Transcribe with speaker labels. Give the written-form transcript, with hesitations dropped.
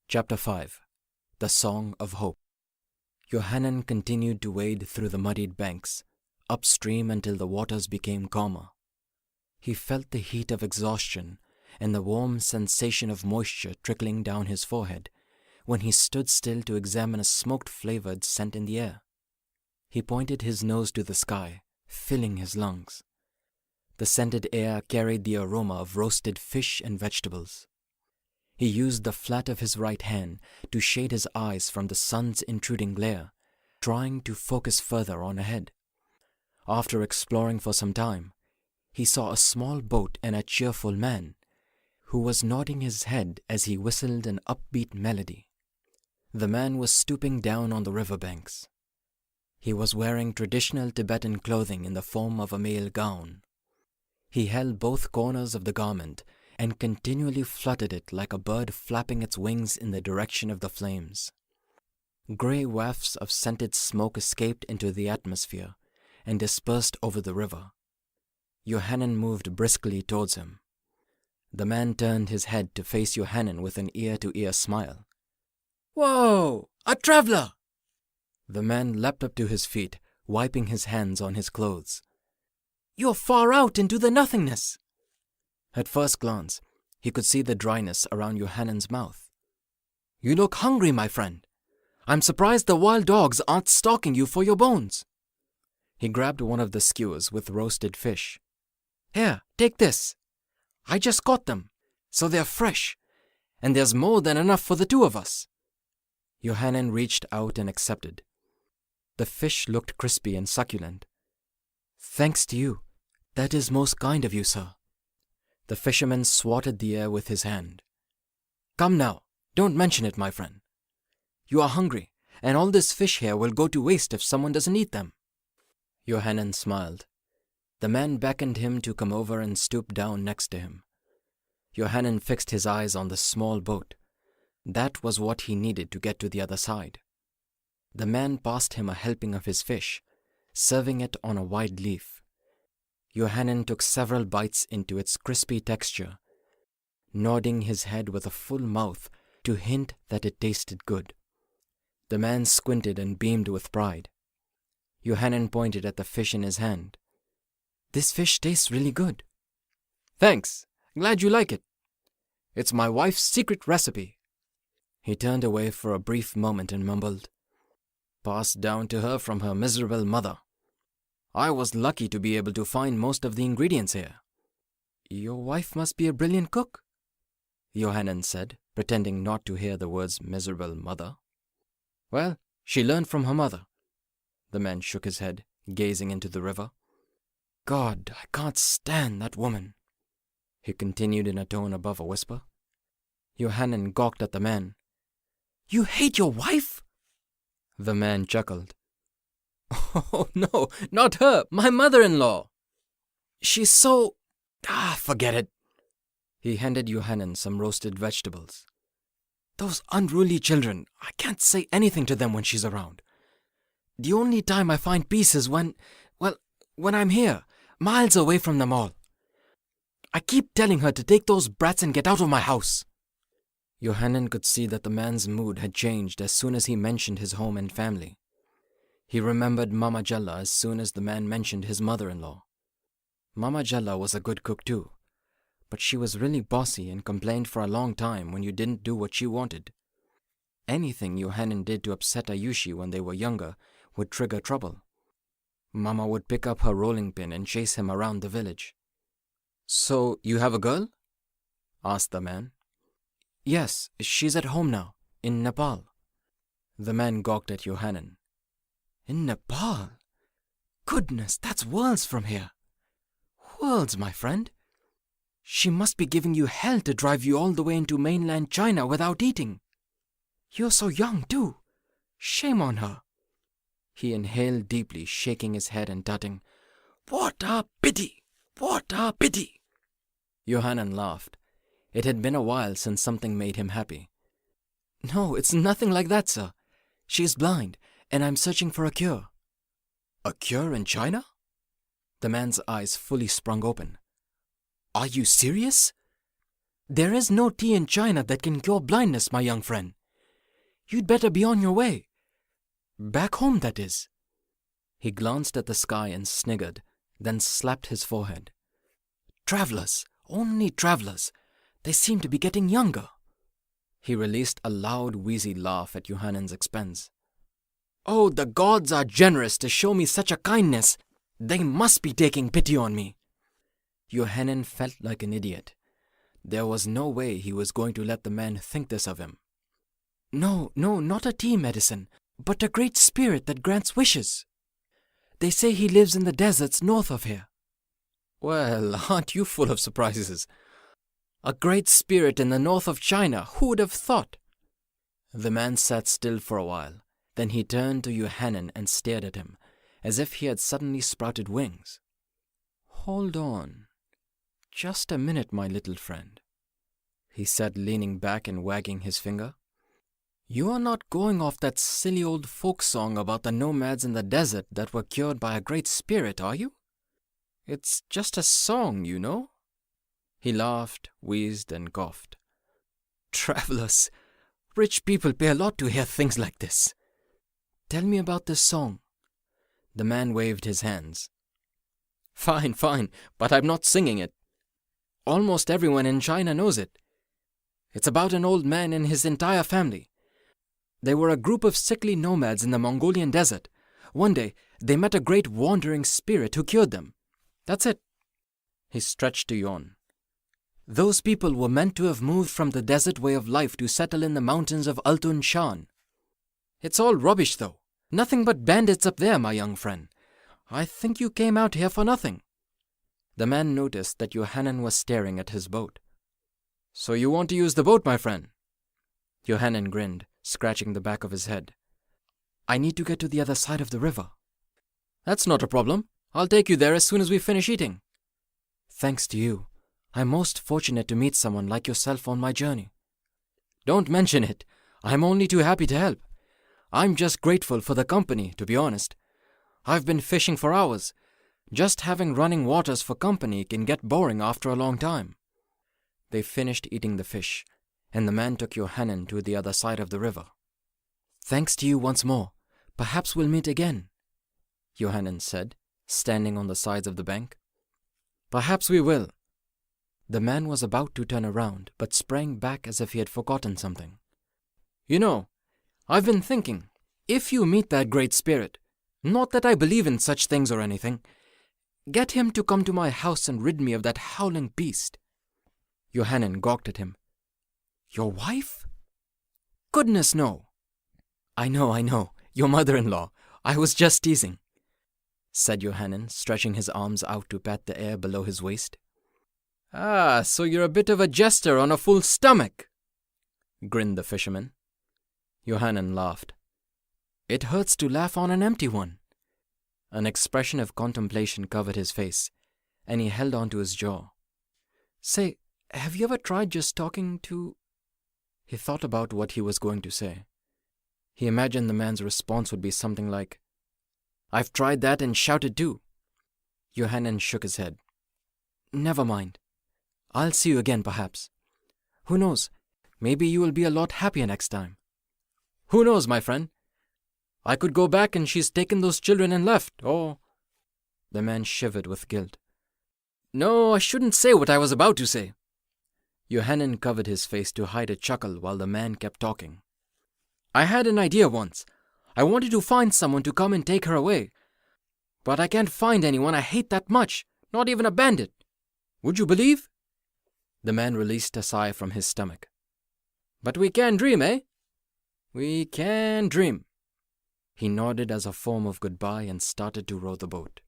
Speaker 1: Chapter 5 The Song of Hope. Yohanan continued to wade through the muddied banks, upstream until the waters became calmer. He felt the heat of exhaustion and the warm sensation of moisture trickling down his forehead when he stood still to examine a smoke-flavored scent in the air. He pointed his nose to the sky, filling his lungs. The scented air carried the aroma of roasted fish and vegetables. He used the flat of his right hand to shade his eyes from the sun's intruding glare, trying to focus further on ahead. After exploring for some time, he saw a small boat and a cheerful man, who was nodding his head as he whistled an upbeat melody. The man was stooping down on the riverbanks. He was wearing traditional Tibetan clothing in the form of a male gown. He held both corners of the garment and continually fluttered it like a bird flapping its wings in the direction of the flames. Grey wafts of scented smoke escaped into the atmosphere and dispersed over the river. Yohanan moved briskly towards him. The man turned his head to face Yohanan with an ear-to-ear smile. "Whoa! A traveler!" The man leapt up to his feet, wiping his hands on his clothes. "You're far out into the nothingness!" At first glance, he could see the dryness around Yohanan's mouth. "You look hungry, my friend. I'm surprised the wild dogs aren't stalking you for your bones." He grabbed one of the skewers with roasted fish. "Here, take this. I just caught them, so they're fresh, and there's more than enough for the two of us." Yohanan reached out and accepted. The fish looked crispy and succulent. "Thanks to you. That is most kind of you, sir." The fisherman swatted the air with his hand. "Come now, don't mention it, my friend. You are hungry, and all this fish here will go to waste if someone doesn't eat them." Yohanan smiled. The man beckoned him to come over and stoop down next to him. Yohanan fixed his eyes on the small boat. That was what he needed to get to the other side. The man passed him a helping of his fish, serving it on a wide leaf. Yohanan took several bites into its crispy texture, nodding his head with a full mouth to hint that it tasted good. The man squinted and beamed with pride. Yohanan pointed at the fish in his hand. "This fish tastes really good." "Thanks. Glad you like it. It's my wife's secret recipe." He turned away for a brief moment and mumbled, "Passed down to her from her miserable mother. I was lucky to be able to find most of the ingredients here." "Your wife must be a brilliant cook," Yohanan said, pretending not to hear the words miserable mother. "Well, she learned from her mother." The man shook his head, gazing into the river. "God, I can't stand that woman," he continued in a tone above a whisper. Yohanan gawked at the man. "You hate your wife?" The man chuckled. "Oh, no, not her, my mother-in-law. She's so... forget it." He handed Yohanan some roasted vegetables. "Those unruly children, I can't say anything to them when she's around. The only time I find peace is when I'm here, miles away from them all. I keep telling her to take those brats and get out of my house." Yohanan could see that the man's mood had changed as soon as he mentioned his home and family. He remembered Mama Jalla as soon as the man mentioned his mother-in-law. Mama Jalla was a good cook too, but she was really bossy and complained for a long time when you didn't do what she wanted. Anything Yohanan did to upset Ayushi when they were younger would trigger trouble. Mama would pick up her rolling pin and chase him around the village. "So, you have a girl?" asked the man. "Yes, she's at home now, in Nepal." The man gawked at Yohanan. "In Nepal? Goodness, that's worlds from here. Worlds, my friend. She must be giving you hell to drive you all the way into mainland China without eating. You're so young, too. Shame on her." He inhaled deeply, shaking his head and tutting, "What a pity! What a pity!" Yohanan laughed. It had been a while since something made him happy. "No, it's nothing like that, sir. She's blind, and I'm searching for a cure." "A cure in China?" The man's eyes fully sprung open. "Are you serious?" "There is no tea in China that can cure blindness, my young friend. You'd better be on your way. Back home, that is. He glanced at the sky and sniggered, then slapped his forehead. Travellers, only travellers. They seem to be getting younger. He released a loud, wheezy laugh at Johannen's expense. Oh, the gods are generous to show me such a kindness. They must be taking pity on me. Johannen felt like an idiot. There was no way he was going to let the man think this of him. No, not a tea medicine, but a great spirit that grants wishes. They say he lives in the deserts north of here. Well, aren't you full of surprises? A great spirit in the north of China, who would have thought? The man sat still for a while. Then he turned to Johannen and stared at him, as if he had suddenly sprouted wings. Hold on. Just a minute, my little friend, he said, leaning back and wagging his finger. You are not going off that silly old folk song about the nomads in the desert that were cured by a great spirit, are you? It's just a song, you know. He laughed, wheezed, and coughed. Travellers, rich people pay a lot to hear things like this. Tell me about this song. The man waved his hands. Fine, but I'm not singing it. Almost everyone in China knows it. It's about an old man and his entire family. They were a group of sickly nomads in the Mongolian desert. One day, they met a great wandering spirit who cured them. That's it. He stretched to yawn. Those people were meant to have moved from the desert way of life to settle in the mountains of Altun Shan. It's all rubbish, though. Nothing but bandits up there, my young friend. I think you came out here for nothing. The man noticed that Johannen was staring at his boat. So you want to use the boat, my friend? Johannen grinned, scratching the back of his head. I need to get to the other side of the river. That's not a problem. I'll take you there as soon as we finish eating. Thanks to you. I'm most fortunate to meet someone like yourself on my journey. Don't mention it. I'm only too happy to help. I'm just grateful for the company, to be honest. I've been fishing for hours. Just having running waters for company can get boring after a long time. They finished eating the fish, and the man took Johannen to the other side of the river. Thanks to you once more. Perhaps we'll meet again, Johannen said, standing on the sides of the bank. Perhaps we will. The man was about to turn around, but sprang back as if he had forgotten something. You know, I've been thinking, if you meet that great spirit, not that I believe in such things or anything, get him to come to my house and rid me of that howling beast. Johannen gawked at him. Your wife? Goodness, no. I know, your mother-in-law. I was just teasing, said Johannen, stretching his arms out to pat the air below his waist. Ah, so you're a bit of a jester on a full stomach, grinned the fisherman. Johannen laughed. It hurts to laugh on an empty one. An expression of contemplation covered his face, and he held on to his jaw. Say, have you ever tried just talking to... He thought about what he was going to say. He imagined the man's response would be something like, I've tried that and shouted too. Johannen shook his head. Never mind. I'll see you again, perhaps. Who knows? Maybe you will be a lot happier next time. Who knows, my friend? I could go back and she's taken those children and left, or... The man shivered with guilt. No, I shouldn't say what I was about to say. Johannen covered his face to hide a chuckle while the man kept talking. I had an idea once. I wanted to find someone to come and take her away. But I can't find anyone I hate that much, not even a bandit. Would you believe? The man released a sigh from his stomach. But we can dream, eh? We can dream. He nodded as a form of goodbye and started to row the boat.